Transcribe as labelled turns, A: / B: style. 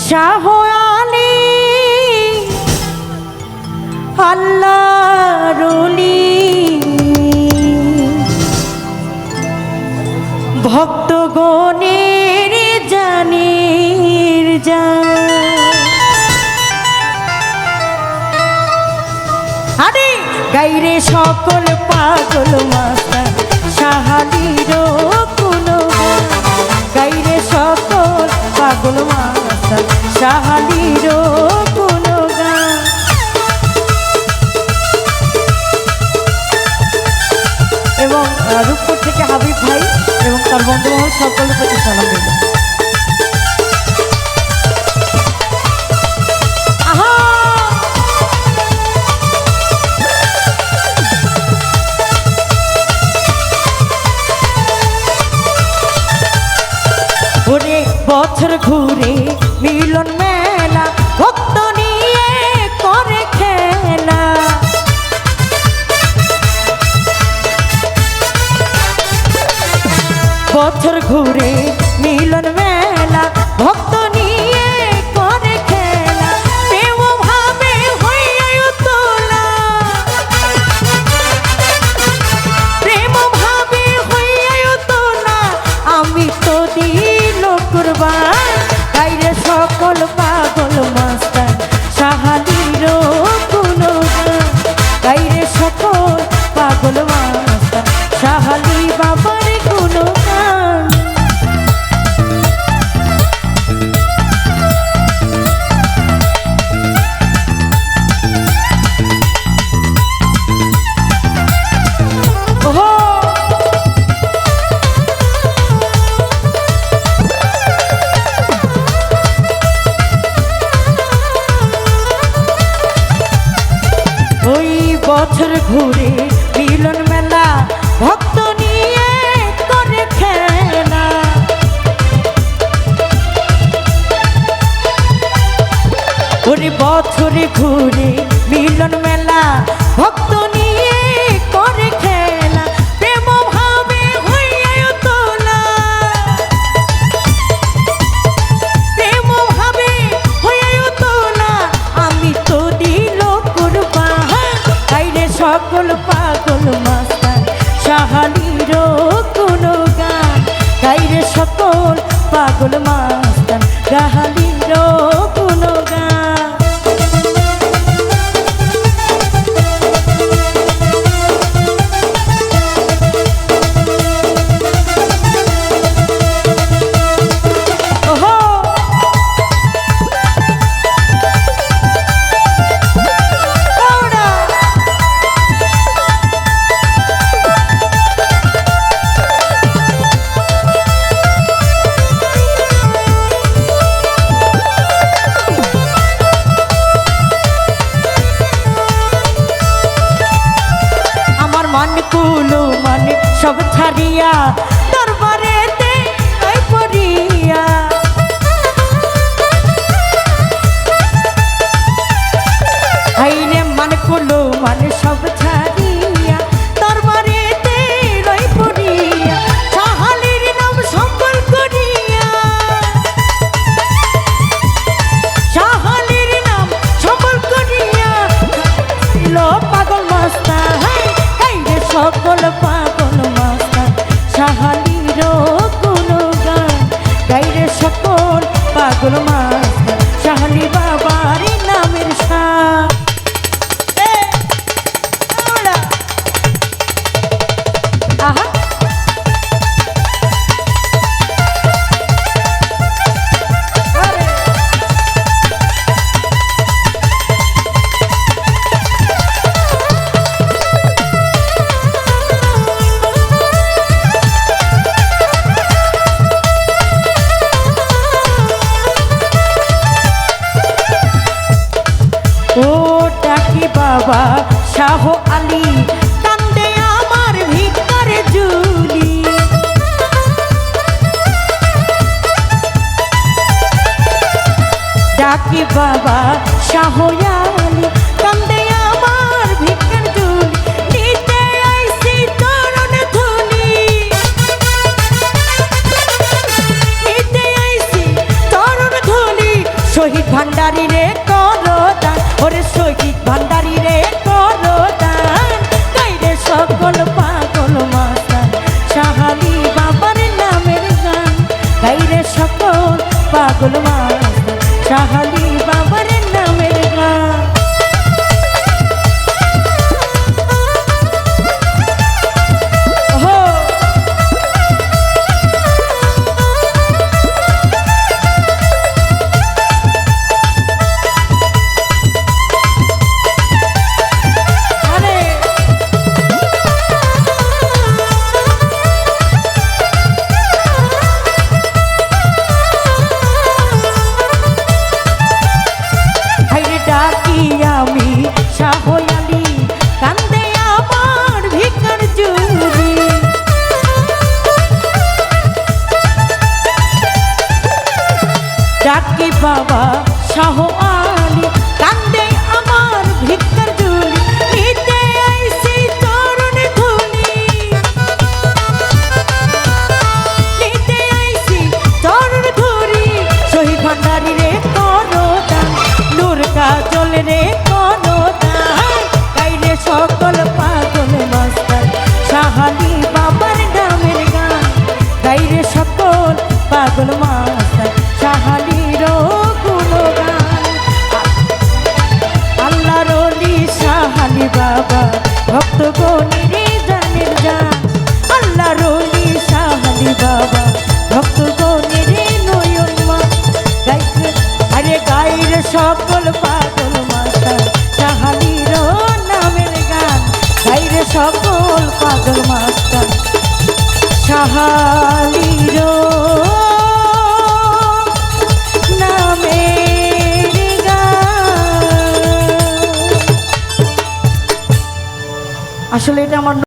A: শাহ আলী আল্লাহর ওলি ভক্তগণের জানের জান। আরে গাইরে সকল পাগল মাস্টার শাহ আলীর কোনো গান। গাইরে সকল পাগল মাস্টার শাহ আলীর কোনো গান। এবং রূপপুর থেকে হাবিব ভাই এবং তার বন্ধুবান্ধব সকলের প্রতি সালাম দিল। ওরে বছর ঘুরে মিলন মেলা ভক্ত নিয়ে করে খেলা। বছর ঘুরে মিলন মেলা ভক্ত নিয়ে করে খেলা। প্রেম ভাবে হইয়া তোলা, প্রেম ভাবে হইয়া তোলা। আমি তো দিল কুরবান। গাইরে সকল পাগল মাস্টার শাহ আলীর কোনো গান। গাইরে সকল পাগল মাস্টার শাহ আলী বাবার কোনো গান। ওই বছর ঘুরে মিলন মেলা ভক্ত নিয়ে করে খেলা। ওরে বছরে ঘুরে মিলন মেলা ভক্ত নিয়ে করে খেলা। প্রেম ভাবে হইয়া তোলা, প্রেম ভাবে হইয়া তোলা। আমি তো দিল কুরবান। গাইরে সকল পাগল মাস্টার শাহ আলীর কোনো গান। গাইরে সকল পাগল মাস্টার শাহ আলীর কোনো গান। কুলো মানে সব ছাড়িয়া দরবারেতে পড়িয়া। আইনে মানে কুলো মানে সব ছাড়িয়া দরবারেতে পড়িয়া। শাহ আলীর নাম সম্বল করিয়া, শাহ আলীর নাম সম্বল করিয়া। পাগল মাস্টার সকল পাগল মাস্টার শাহ আলীর কোনো গান। গাইরে সকল পাগল মাস্টার শাহ আলী বাবার নামের শাহ। আহা ও ডাকি বাবা শাহ আলী কান্দে আমার ভিকারে জুলি। ডাকি বাবা শাহ আলী কান্দে আমার ভিকার জুলি। নিতে আইছি চরণ ধুলি, নিতে আইছি গাইরে সকল পাগল মাস্টার শাহালি বাবার নামের গান। আমি শাহয়ালি কান্দে আমার ভিকার জুলি ডাকি বাবা শাহ আলী কান্দে আমার ভিকার জুলি নিতে আইছি চরণ ধুলি নিতে আইছি চরণ ধুলি শহীদ ভান্ডারী রে করো দান নূর কাজল রে সকল পাগল মাস্টার শাহালি বাবার নামের গান। গাইরে সকল পাগল মাস্টার শাহালির গুণগান। আল্লাহর ওলি শাহালি বাবা ভক্ত গণের জানের জান। আল্লাহর ওলি শাহালি বাবা ভক্ত গণের নয়ন মা। গাইছে আরে গাইরে সকল পাগল মাস্টার শাহালির গাইরে সকল পাগল মাস্টার শাহালির নামের গান। আসলে এটা আমার